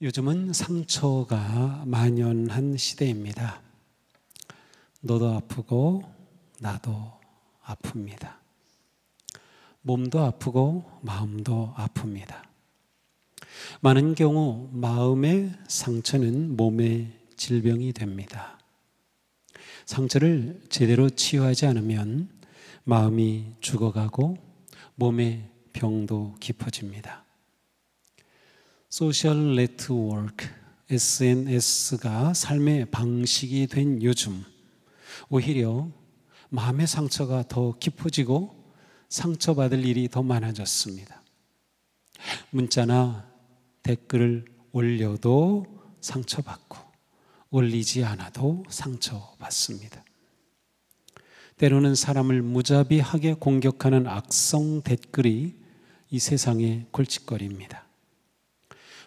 요즘은 상처가 만연한 시대입니다. 너도 아프고 나도 아픕니다. 몸도 아프고 마음도 아픕니다. 많은 경우 마음의 상처는 몸의 질병이 됩니다. 상처를 제대로 치유하지 않으면 마음이 죽어가고 몸의 병도 깊어집니다. 소셜 네트워크, SNS가 삶의 방식이 된 요즘, 오히려 마음의 상처가 더 깊어지고 상처받을 일이 더 많아졌습니다. 문자나 댓글을 올려도 상처받고 올리지 않아도 상처받습니다. 때로는 사람을 무자비하게 공격하는 악성 댓글이 이 세상의 골칫거리입니다.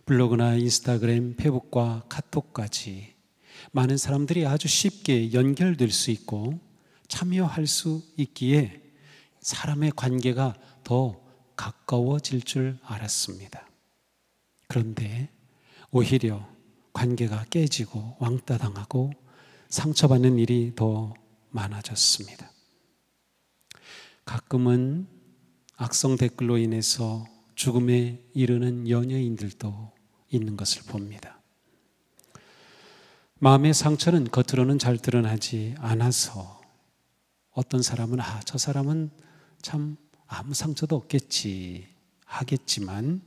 블로그나 인스타그램, 페북과 카톡까지 많은 사람들이 아주 쉽게 연결될 수 있고 참여할 수 있기에 사람의 관계가 더 가까워질 줄 알았습니다. 그런데 오히려 관계가 깨지고 왕따 당하고 상처받는 일이 더 많아졌습니다. 가끔은 악성 댓글로 인해서 죽음에 이르는 연예인들도 있는 것을 봅니다. 마음의 상처는 겉으로는 잘 드러나지 않아서 어떤 사람은 저 사람은 참 아무 상처도 없겠지 하겠지만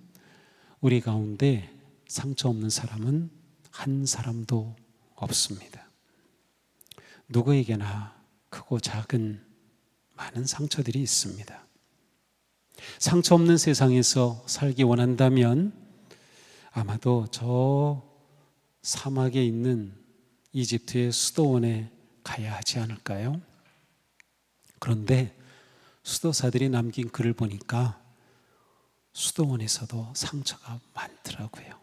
우리 가운데 상처 없는 사람은 한 사람도 없습니다. 누구에게나 크고 작은 많은 상처들이 있습니다. 상처 없는 세상에서 살기 원한다면 아마도 저 사막에 있는 이집트의 수도원에 가야 하지 않을까요? 그런데 수도사들이 남긴 글을 보니까 수도원에서도 상처가 많더라고요.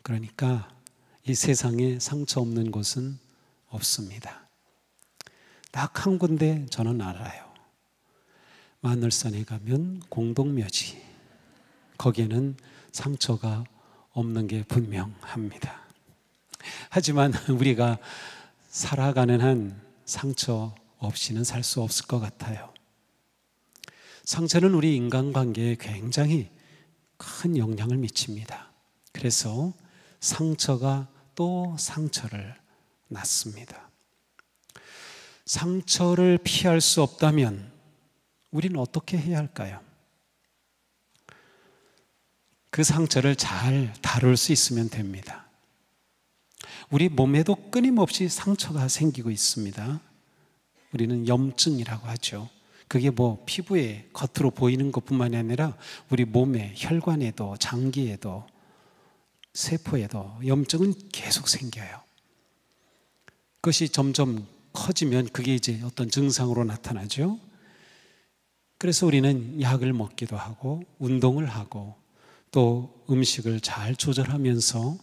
그러니까 이 세상에 상처 없는 곳은 없습니다. 딱 한 군데 저는 알아요. 마늘산에 가면 공동묘지, 거기에는 상처가 없는 게 분명합니다. 하지만 우리가 살아가는 한 상처 없이는 살 수 없을 것 같아요. 상처는 우리 인간관계에 굉장히 큰 영향을 미칩니다. 그래서 상처가 또 상처를 낳습니다. 상처를 피할 수 없다면 우리는 어떻게 해야 할까요? 그 상처를 잘 다룰 수 있으면 됩니다. 우리 몸에도 끊임없이 상처가 생기고 있습니다. 우리는 염증이라고 하죠. 그게 피부에 겉으로 보이는 것뿐만이 아니라 우리 몸에 혈관에도 장기에도 세포에도 염증은 계속 생겨요. 그것이 점점 커지면 그게 이제 어떤 증상으로 나타나죠. 그래서 우리는 약을 먹기도 하고 운동을 하고 또 음식을 잘 조절하면서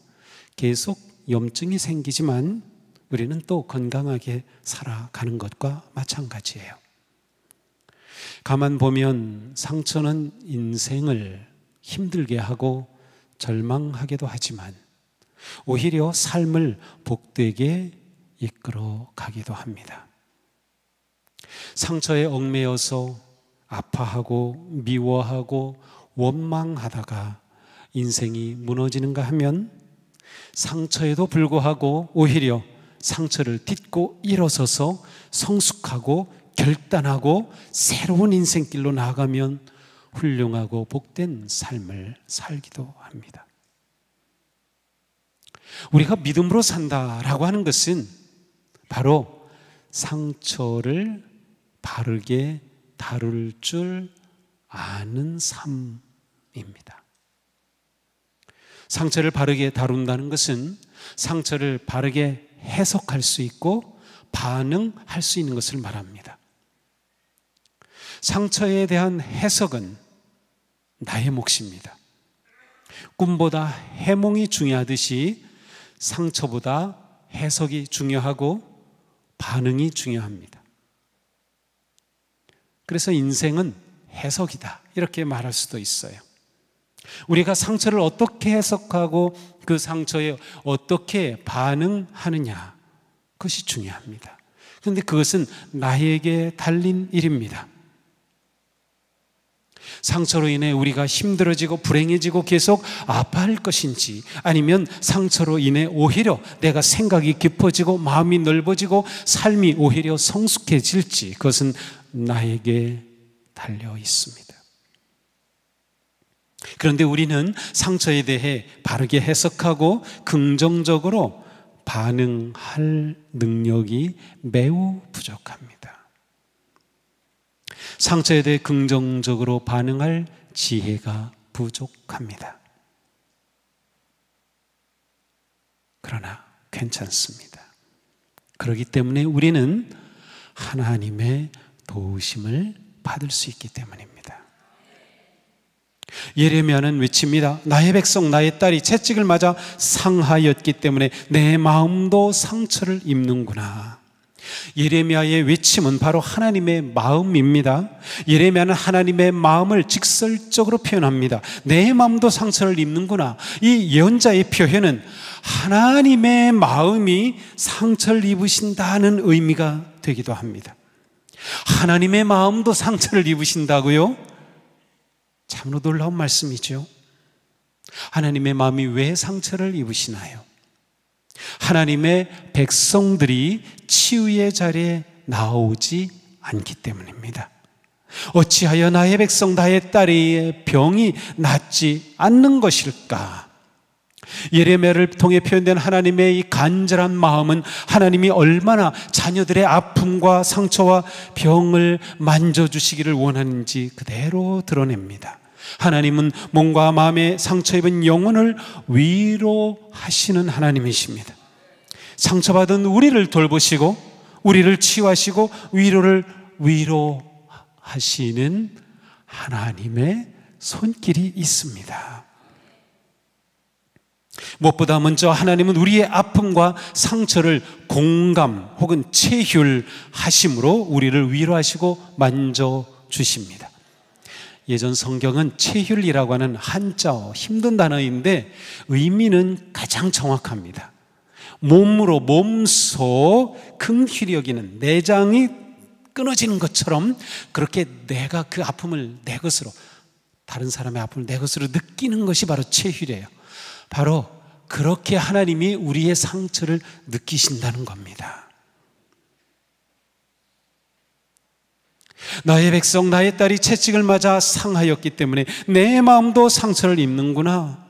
계속 염증이 생기지만 우리는 또 건강하게 살아가는 것과 마찬가지예요. 가만 보면 상처는 인생을 힘들게 하고 절망하게도 하지만 오히려 삶을 복되게 이끌어 가기도 합니다. 상처에 얽매여서 아파하고 미워하고 원망하다가 인생이 무너지는가 하면 상처에도 불구하고 오히려 상처를 딛고 일어서서 성숙하고 결단하고 새로운 인생길로 나아가면 훌륭하고 복된 삶을 살기도 합니다. 우리가 믿음으로 산다라고 하는 것은 바로 상처를 바르게 다룰 줄 아는 삶입니다. 상처를 바르게 다룬다는 것은 상처를 바르게 해석할 수 있고 반응할 수 있는 것을 말합니다. 상처에 대한 해석은 나의 몫입니다. 꿈보다 해몽이 중요하듯이 상처보다 해석이 중요하고 반응이 중요합니다. 그래서 인생은 해석이다 이렇게 말할 수도 있어요. 우리가 상처를 어떻게 해석하고 그 상처에 어떻게 반응하느냐, 그것이 중요합니다. 그런데 그것은 나에게 달린 일입니다. 상처로 인해 우리가 힘들어지고 불행해지고 계속 아파할 것인지, 아니면 상처로 인해 오히려 내가 생각이 깊어지고 마음이 넓어지고 삶이 오히려 성숙해질지, 그것은 나에게 달려 있습니다. 그런데 우리는 상처에 대해 바르게 해석하고 긍정적으로 반응할 능력이 매우 부족합니다. 상처에 대해 긍정적으로 반응할 지혜가 부족합니다. 그러나 괜찮습니다. 그렇기 때문에 우리는 하나님의 도우심을 받을 수 있기 때문입니다. 예레미야는 외칩니다. 나의 백성, 나의 딸이 채찍을 맞아 상하였기 때문에 내 마음도 상처를 입는구나. 예레미야의 외침은 바로 하나님의 마음입니다. 예레미야는 하나님의 마음을 직설적으로 표현합니다. 내 마음도 상처를 입는구나. 이 예언자의 표현은 하나님의 마음이 상처를 입으신다는 의미가 되기도 합니다. 하나님의 마음도 상처를 입으신다고요? 참으로 놀라운 말씀이죠. 하나님의 마음이 왜 상처를 입으시나요? 하나님의 백성들이 치유의 자리에 나오지 않기 때문입니다. 어찌하여 나의 백성, 나의 딸의 병이 낫지 않는 것일까? 예레미야를 통해 표현된 하나님의 이 간절한 마음은 하나님이 얼마나 자녀들의 아픔과 상처와 병을 만져주시기를 원하는지 그대로 드러냅니다. 하나님은 몸과 마음에 상처 입은 영혼을 위로하시는 하나님이십니다. 상처받은 우리를 돌보시고 우리를 치유하시고 위로하시는 하나님의 손길이 있습니다. 무엇보다 먼저 하나님은 우리의 아픔과 상처를 공감 혹은 체휼하심으로 우리를 위로하시고 만져주십니다. 예전 성경은 체휼이라고 하는 한자어, 힘든 단어인데 의미는 가장 정확합니다. 몸으로 몸속 긍휼히 여기는, 내장이 끊어지는 것처럼 그렇게 내가 그 아픔을 내 것으로, 다른 사람의 아픔을 내 것으로 느끼는 것이 바로 체휼이에요. 바로 그렇게 하나님이 우리의 상처를 느끼신다는 겁니다. 나의 백성, 나의 딸이 채찍을 맞아 상하였기 때문에 내 마음도 상처를 입는구나.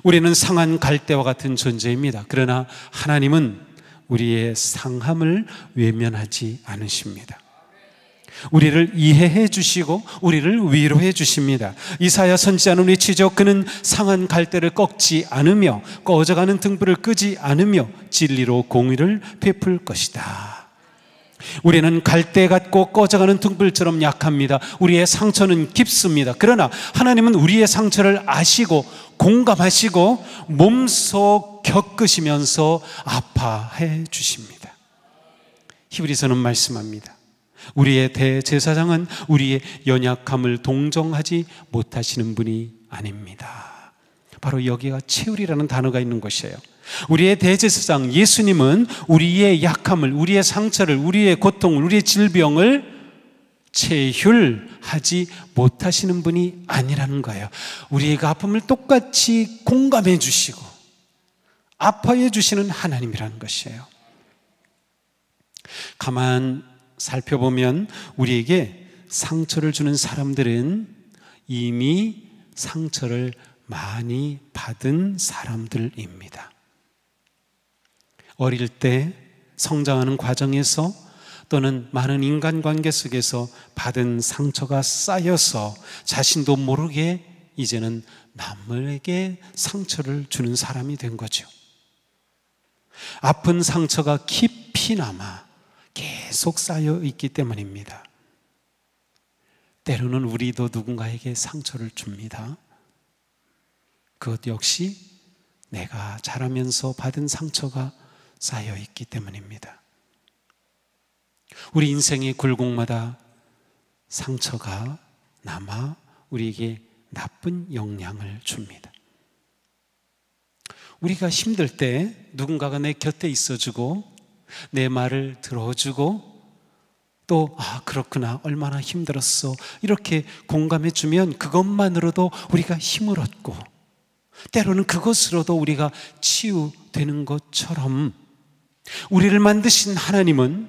우리는 상한 갈대와 같은 존재입니다. 그러나 하나님은 우리의 상함을 외면하지 않으십니다. 우리를 이해해 주시고 우리를 위로해 주십니다. 이사야 선지자는 외치죠. 그는 상한 갈대를 꺾지 않으며 꺼져가는 등불을 끄지 않으며 진리로 공의를 베풀 것이다. 우리는 갈대 같고 꺼져가는 등불처럼 약합니다. 우리의 상처는 깊습니다. 그러나 하나님은 우리의 상처를 아시고 공감하시고 몸속 겪으시면서 아파해 주십니다. 히브리서는 말씀합니다. 우리의 대제사장은 우리의 연약함을 동정하지 못하시는 분이 아닙니다. 바로 여기가 체휼이라는 단어가 있는 것이에요. 우리의 대제사장 예수님은 우리의 약함을, 우리의 상처를, 우리의 고통을, 우리의 질병을 체휼하지 못하시는 분이 아니라는 거예요. 우리의 그 아픔을 똑같이 공감해 주시고 아파해 주시는 하나님이라는 것이에요. 가만 살펴보면 우리에게 상처를 주는 사람들은 이미 상처를 많이 받은 사람들입니다. 어릴 때 성장하는 과정에서 또는 많은 인간관계 속에서 받은 상처가 쌓여서 자신도 모르게 이제는 남에게 상처를 주는 사람이 된 거죠. 아픈 상처가 깊이 남아 계속 쌓여 있기 때문입니다. 때로는 우리도 누군가에게 상처를 줍니다. 그것 역시 내가 자라면서 받은 상처가 쌓여 있기 때문입니다. 우리 인생의 굴곡마다 상처가 남아 우리에게 나쁜 영향을 줍니다. 우리가 힘들 때 누군가가 내 곁에 있어주고 내 말을 들어주고 또 그렇구나, 얼마나 힘들었어, 이렇게 공감해주면 그것만으로도 우리가 힘을 얻고 때로는 그것으로도 우리가 치유되는 것처럼 우리를 만드신 하나님은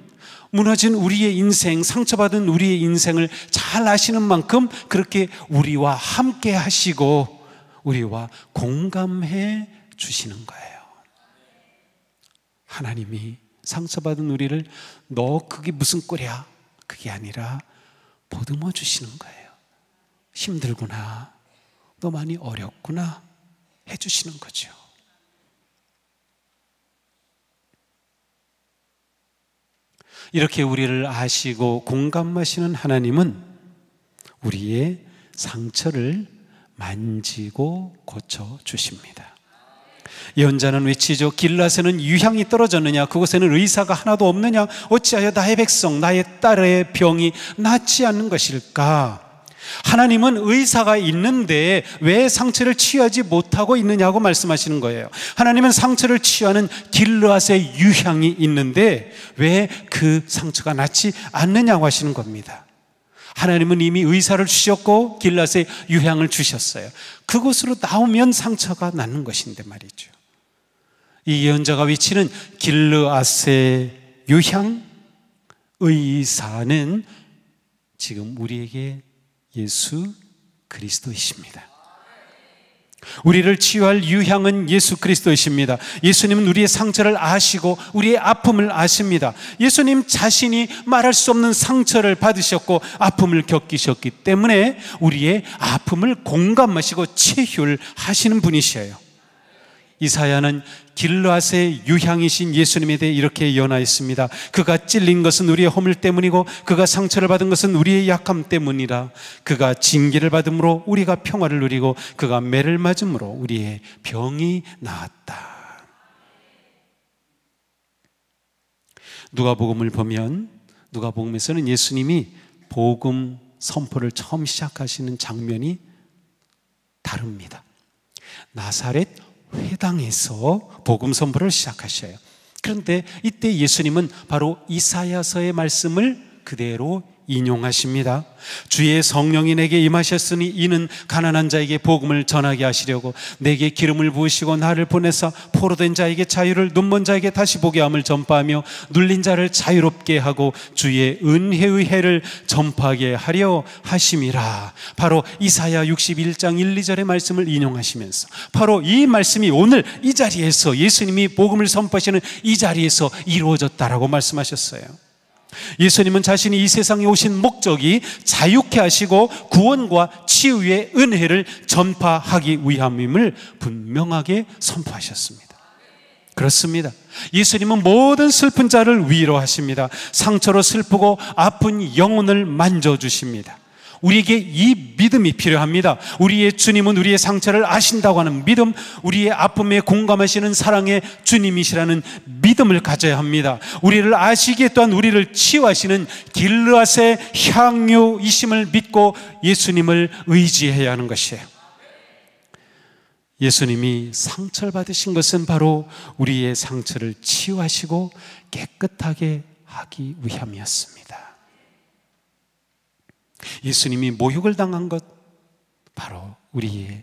무너진 우리의 인생, 상처받은 우리의 인생을 잘 아시는 만큼 그렇게 우리와 함께 하시고 우리와 공감해 주시는 거예요. 하나님이 상처받은 우리를 너 그게 무슨 꼴이야, 그게 아니라 보듬어 주시는 거예요. 힘들구나, 너 많이 어렵구나 해주시는 거죠. 이렇게 우리를 아시고 공감하시는 하나님은 우리의 상처를 만지고 고쳐주십니다. 예언자는 외치죠. 길앗에는 유향이 떨어졌느냐, 그곳에는 의사가 하나도 없느냐, 어찌하여 나의 백성, 나의 딸의 병이 낫지 않는 것일까? 하나님은 의사가 있는데 왜 상처를 치유하지 못하고 있느냐고 말씀하시는 거예요. 하나님은 상처를 치유하는 길앗의 유향이 있는데 왜 그 상처가 낫지 않느냐고 하시는 겁니다. 하나님은 이미 의사를 주셨고 길앗의 유향을 주셨어요. 그곳으로 나오면 상처가 낫는 것인데 말이죠. 이 예언자가 외치는 길앗의 유향, 의사는 지금 우리에게 예수 그리스도이십니다. 우리를 치유할 유향은 예수 그리스도이십니다. 예수님은 우리의 상처를 아시고 우리의 아픔을 아십니다. 예수님 자신이 말할 수 없는 상처를 받으셨고 아픔을 겪으셨기 때문에 우리의 아픔을 공감하시고 치유를 하시는 분이셔요. 이사야는 길앗의 유향이신 예수님에 대해 이렇게 예언하였습니다. 그가 찔린 것은 우리의 허물 때문이고 그가 상처를 받은 것은 우리의 약함 때문이라. 그가 징계를 받음으로 우리가 평화를 누리고 그가 매를 맞음으로 우리의 병이 나았다. 누가복음을 보면 누가복음에서는 예수님이 복음 선포를 처음 시작하시는 장면이 다릅니다. 나사렛 회당에서 복음 선포를 시작하셔요. 그런데 이때 예수님은 바로 이사야서의 말씀을 그대로 인용하십니다. 주의 성령이 내게 임하셨으니 이는 가난한 자에게 복음을 전하게 하시려고 내게 기름을 부으시고 나를 보내사 포로된 자에게 자유를, 눈먼 자에게 다시 보게 함을 전파하며 눌린 자를 자유롭게 하고 주의 은혜의 해를 전파하게 하려 하심이라. 바로 이사야 61장 1, 2절의 말씀을 인용하시면서 바로 이 말씀이 오늘 이 자리에서 예수님이 복음을 선포하시는 이 자리에서 이루어졌다라고 말씀하셨어요. 예수님은 자신이 이 세상에 오신 목적이 자유케 하시고 구원과 치유의 은혜를 전파하기 위함임을 분명하게 선포하셨습니다. 그렇습니다. 예수님은 모든 슬픈 자를 위로하십니다. 상처로 슬프고 아픈 영혼을 만져주십니다. 우리에게 이 믿음이 필요합니다. 우리의 주님은 우리의 상처를 아신다고 하는 믿음, 우리의 아픔에 공감하시는 사랑의 주님이시라는 믿음을 가져야 합니다. 우리를 아시기에 또한 우리를 치유하시는 길앗의 향유이심을 믿고 예수님을 의지해야 하는 것이에요. 예수님이 상처를 받으신 것은 바로 우리의 상처를 치유하시고 깨끗하게 하기 위함이었습니다. 예수님이 모욕을 당한 것, 바로 우리의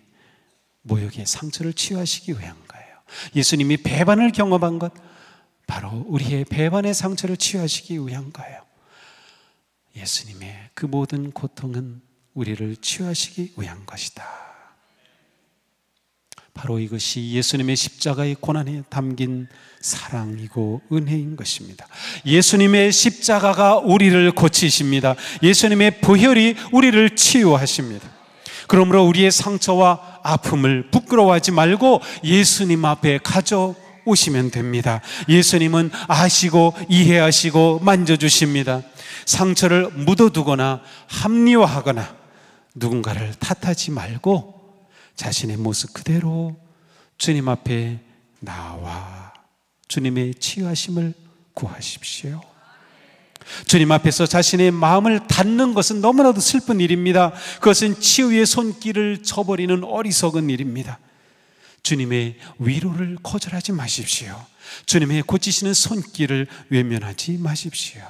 모욕의 상처를 치유하시기 위한 거예요. 예수님이 배반을 경험한 것, 바로 우리의 배반의 상처를 치유하시기 위한 거예요. 예수님의 그 모든 고통은 우리를 치유하시기 위한 것이다. 바로 이것이 예수님의 십자가의 고난에 담긴 사랑이고 은혜인 것입니다. 예수님의 십자가가 우리를 고치십니다. 예수님의 보혈이 우리를 치유하십니다. 그러므로 우리의 상처와 아픔을 부끄러워하지 말고 예수님 앞에 가져오시면 됩니다. 예수님은 아시고 이해하시고 만져주십니다. 상처를 묻어두거나 합리화하거나 누군가를 탓하지 말고 자신의 모습 그대로 주님 앞에 나와 주님의 치유하심을 구하십시오. 주님 앞에서 자신의 마음을 닫는 것은 너무나도 슬픈 일입니다. 그것은 치유의 손길을 쳐버리는 어리석은 일입니다. 주님의 위로를 거절하지 마십시오. 주님의 고치시는 손길을 외면하지 마십시오.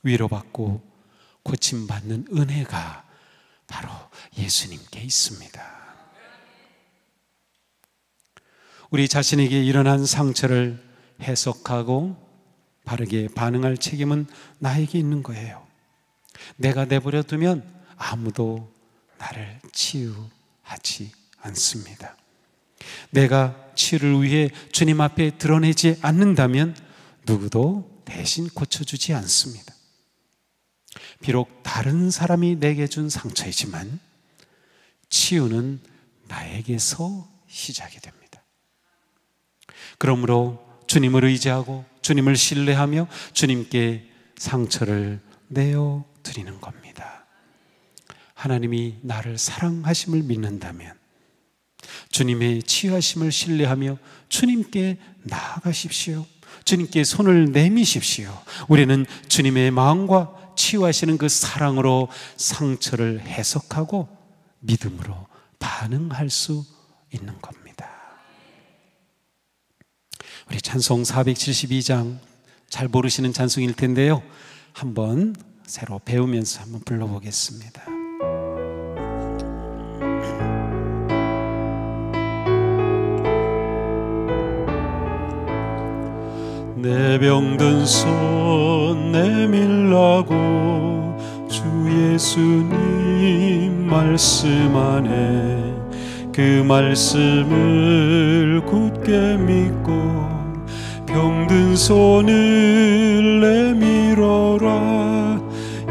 위로받고 고침받는 은혜가 바로 예수님께 있습니다. 우리 자신에게 일어난 상처를 해석하고 바르게 반응할 책임은 나에게 있는 거예요. 내가 내버려 두면 아무도 나를 치유하지 않습니다. 내가 치유를 위해 주님 앞에 드러내지 않는다면 누구도 대신 고쳐주지 않습니다. 비록 다른 사람이 내게 준 상처이지만 치유는 나에게서 시작이 됩니다. 그러므로 주님을 의지하고 주님을 신뢰하며 주님께 상처를 내어드리는 겁니다. 하나님이 나를 사랑하심을 믿는다면 주님의 치유하심을 신뢰하며 주님께 나아가십시오. 주님께 손을 내미십시오. 우리는 주님의 마음과 치유하시는 그 사랑으로 상처를 해석하고 믿음으로 반응할 수 있는 겁니다. 우리 찬송 472장 잘 모르시는 찬송일 텐데요, 한번 새로 배우면서 한번 불러보겠습니다. 내 병든 손 내밀라고 주 예수님 말씀 안에 그 말씀을 굳게 믿고 병든 손을 내밀어라.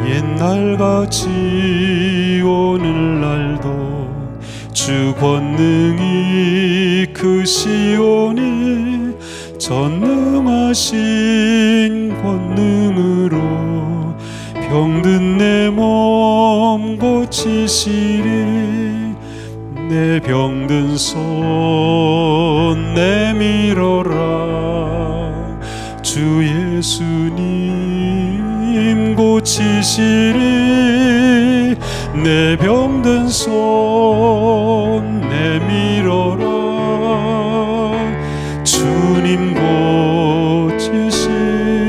옛날같이 오늘날도 주 권능이 크시오니 전능하신 권능으로 병든 내 몸 고치시리. 내 병든 손 내밀어라. 주 예수님 고치시리. 내 병든 손 내밀어라. 주님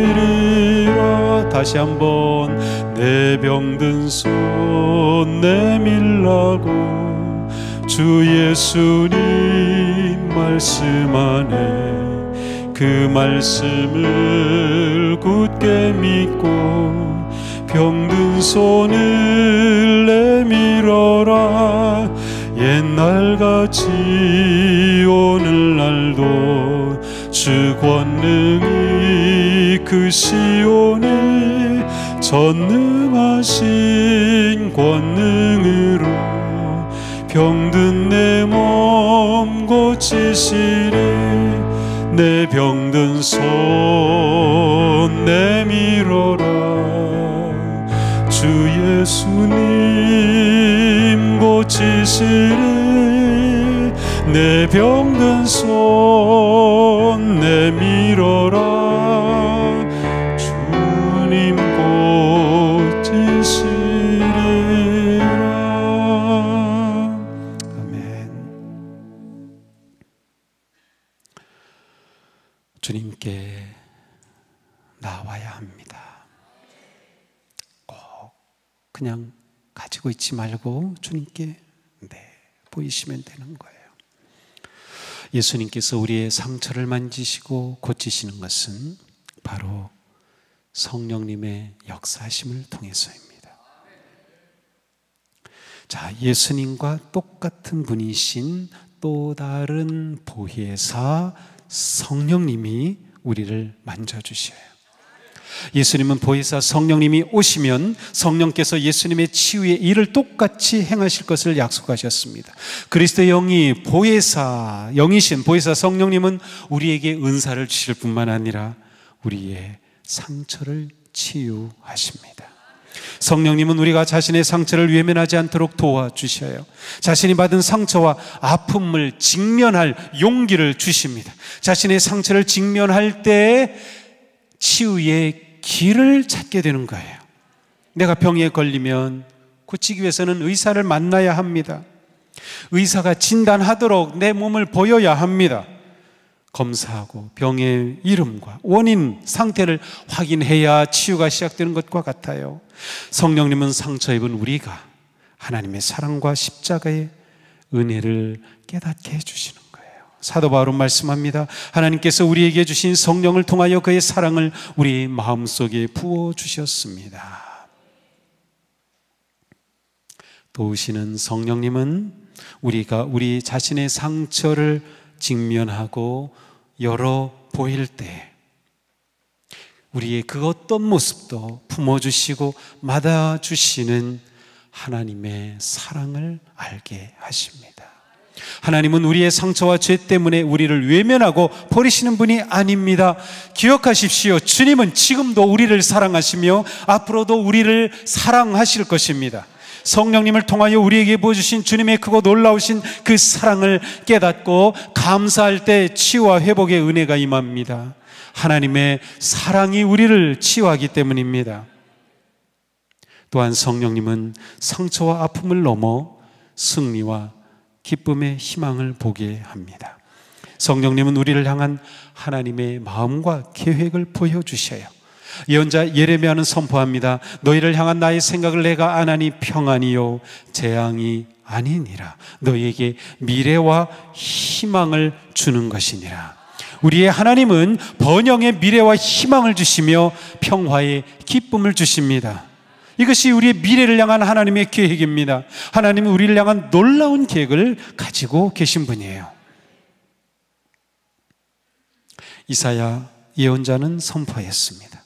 고치시리라. 다시 한번 내 병든 손 내밀라고 주 예수님 말씀 안에 그 말씀을 굳게 믿고 병든 손을 내밀어라. 옛날같이 오늘날도 주 권능이 크시오니 전능하신 권능으로 병든 내 몸 고치시리. 내 병든 손 내밀어라. 주 예수님 고치시리. 내 병든 손 내밀어라. 주님 고치시리라. 아멘. 주님께 나와야 합니다. 꼭 그냥 가지고 있지 말고 주님께 보이시면 되는 거예요. 예수님께서 우리의 상처를 만지시고 고치시는 것은 바로 성령님의 역사하심을 통해서입니다. 자, 예수님과 똑같은 분이신 또 다른 보혜사 성령님이 우리를 만져주셔요. 예수님은 보혜사 성령님이 오시면 성령께서 예수님의 치유의 일을 똑같이 행하실 것을 약속하셨습니다. 그리스도의 영이 보혜사, 영이신 보혜사 성령님은 우리에게 은사를 주실 뿐만 아니라 우리의 상처를 치유하십니다. 성령님은 우리가 자신의 상처를 외면하지 않도록 도와주셔요. 자신이 받은 상처와 아픔을 직면할 용기를 주십니다. 자신의 상처를 직면할 때 치유의 길을 찾게 되는 거예요. 내가 병에 걸리면 고치기 위해서는 의사를 만나야 합니다. 의사가 진단하도록 내 몸을 보여야 합니다. 검사하고 병의 이름과 원인, 상태를 확인해야 치유가 시작되는 것과 같아요. 성령님은 상처 입은 우리가 하나님의 사랑과 십자가의 은혜를 깨닫게 해주시는 거예요. 사도 바울은 말씀합니다. 하나님께서 우리에게 주신 성령을 통하여 그의 사랑을 우리 마음속에 부어주셨습니다. 도우시는 성령님은 우리가 우리 자신의 상처를 직면하고 열어 보일 때 우리의 그 어떤 모습도 품어주시고 맡아주시는 하나님의 사랑을 알게 하십니다. 하나님은 우리의 상처와 죄 때문에 우리를 외면하고 버리시는 분이 아닙니다. 기억하십시오. 주님은 지금도 우리를 사랑하시며 앞으로도 우리를 사랑하실 것입니다. 성령님을 통하여 우리에게 보여주신 주님의 크고 놀라우신 그 사랑을 깨닫고 감사할 때 치유와 회복의 은혜가 임합니다. 하나님의 사랑이 우리를 치유하기 때문입니다. 또한 성령님은 상처와 아픔을 넘어 승리와 기쁨의 희망을 보게 합니다. 성령님은 우리를 향한 하나님의 마음과 계획을 보여주셔요. 예언자 예레미야는 선포합니다. 너희를 향한 나의 생각을 내가 아나니 평안이요 재앙이 아니니라. 너희에게 미래와 희망을 주는 것이니라. 우리의 하나님은 번영의 미래와 희망을 주시며 평화의 기쁨을 주십니다. 이것이 우리의 미래를 향한 하나님의 계획입니다. 하나님은 우리를 향한 놀라운 계획을 가지고 계신 분이에요. 이사야 예언자는 선포했습니다.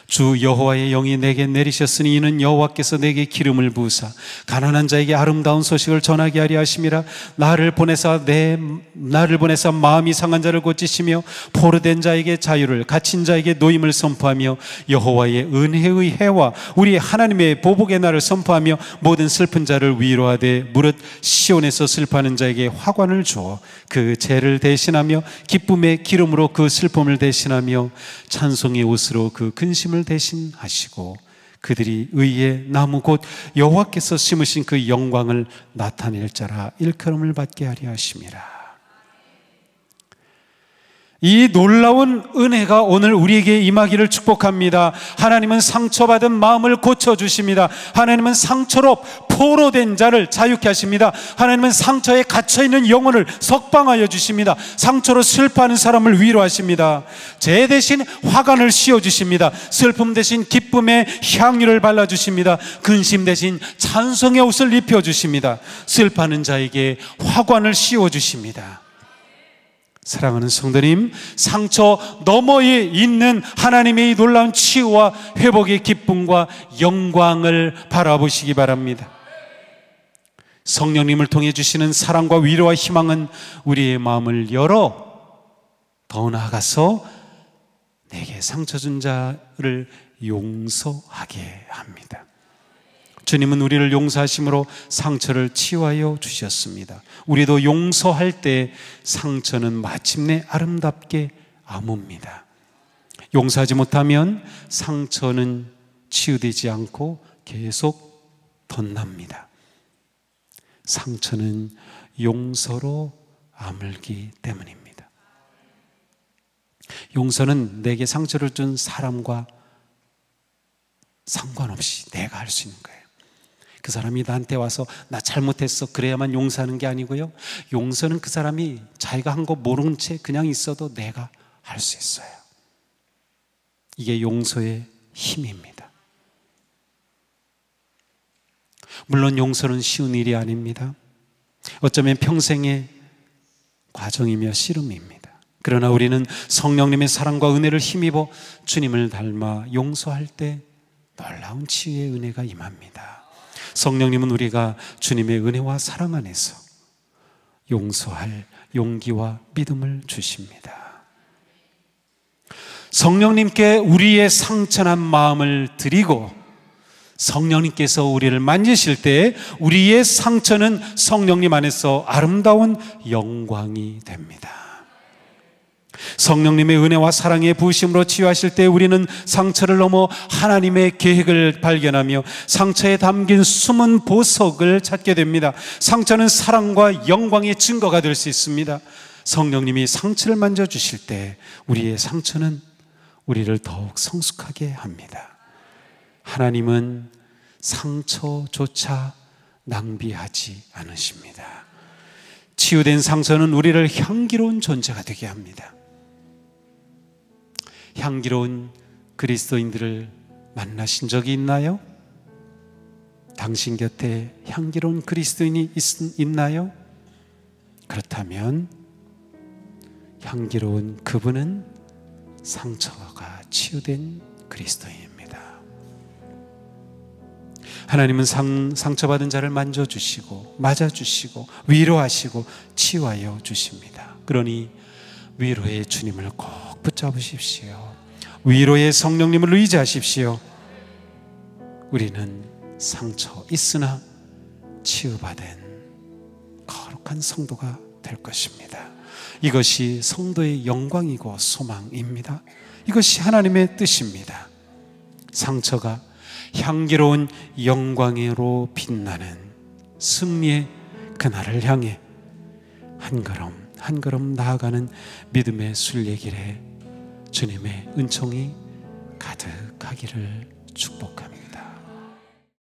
주 여호와의 영이 내게 내리셨으니 이는 여호와께서 내게 기름을 부으사 가난한 자에게 아름다운 소식을 전하게 하려 하심이라. 나를 보내사 마음이 상한 자를 고치시며 포로된 자에게 자유를, 갇힌 자에게 노임을 선포하며 여호와의 은혜의 해와 우리 하나님의 보복의 날을 선포하며 모든 슬픈 자를 위로하되 무릇 시온에서 슬퍼하는 자에게 화관을 주어 그 죄를 대신하며 기쁨의 기름으로 그 슬픔을 대신하며 찬송의 옷으로 그 근심을 대신하시고 그들이 의의 나무 곧 여호와께서 심으신 그 영광을 나타낼 자라 일컬음을 받게 하려 하심이라. 이 놀라운 은혜가 오늘 우리에게 임하기를 축복합니다. 하나님은 상처받은 마음을 고쳐주십니다. 하나님은 상처로 포로된 자를 자유케 하십니다. 하나님은 상처에 갇혀있는 영혼을 석방하여 주십니다. 상처로 슬퍼하는 사람을 위로하십니다. 죄 대신 화관을 씌워주십니다. 슬픔 대신 기쁨의 향유를 발라주십니다. 근심 대신 찬송의 옷을 입혀주십니다. 슬퍼하는 자에게 화관을 씌워주십니다. 사랑하는 성도님, 상처 너머에 있는 하나님의 이 놀라운 치유와 회복의 기쁨과 영광을 바라보시기 바랍니다. 성령님을 통해 주시는 사랑과 위로와 희망은 우리의 마음을 열어 더 나아가서 내게 상처 준 자를 용서하게 합니다. 주님은 우리를 용서하심으로 상처를 치유하여 주셨습니다. 우리도 용서할 때 상처는 마침내 아름답게 아뭅니다. 용서하지 못하면 상처는 치유되지 않고 계속 덧납니다. 상처는 용서로 아물기 때문입니다. 용서는 내게 상처를 준 사람과 상관없이 내가 할 수 있는 거예요. 그 사람이 나한테 와서 나 잘못했어 그래야만 용서하는 게 아니고요, 용서는 그 사람이 자기가 한 거 모르는 채 그냥 있어도 내가 할 수 있어요. 이게 용서의 힘입니다. 물론 용서는 쉬운 일이 아닙니다. 어쩌면 평생의 과정이며 씨름입니다. 그러나 우리는 성령님의 사랑과 은혜를 힘입어 주님을 닮아 용서할 때 놀라운 치유의 은혜가 임합니다. 성령님은 우리가 주님의 은혜와 사랑 안에서 용서할 용기와 믿음을 주십니다. 성령님께 우리의 상처난 마음을 드리고 성령님께서 우리를 만지실 때 우리의 상처는 성령님 안에서 아름다운 영광이 됩니다. 성령님의 은혜와 사랑의 부으심으로 치유하실 때 우리는 상처를 넘어 하나님의 계획을 발견하며 상처에 담긴 숨은 보석을 찾게 됩니다. 상처는 사랑과 영광의 증거가 될 수 있습니다. 성령님이 상처를 만져주실 때 우리의 상처는 우리를 더욱 성숙하게 합니다. 하나님은 상처조차 낭비하지 않으십니다. 치유된 상처는 우리를 향기로운 존재가 되게 합니다. 향기로운 그리스도인들을 만나신 적이 있나요? 당신 곁에 향기로운 그리스도인이 있나요? 그렇다면 향기로운 그분은 상처가 치유된 그리스도인입니다. 하나님은 상처받은 자를 만져주시고 맞아주시고 위로하시고 치유하여 주십니다. 그러니 위로의 주님을 꼭 붙잡으십시오. 위로의 성령님을 의지하십시오. 우리는 상처 있으나 치유받은 거룩한 성도가 될 것입니다. 이것이 성도의 영광이고 소망입니다. 이것이 하나님의 뜻입니다. 상처가 향기로운 영광으로 빛나는 승리의 그날을 향해 한 걸음 한 걸음 나아가는 믿음의 순례길에 주님의 은총이 가득하기를 축복합니다.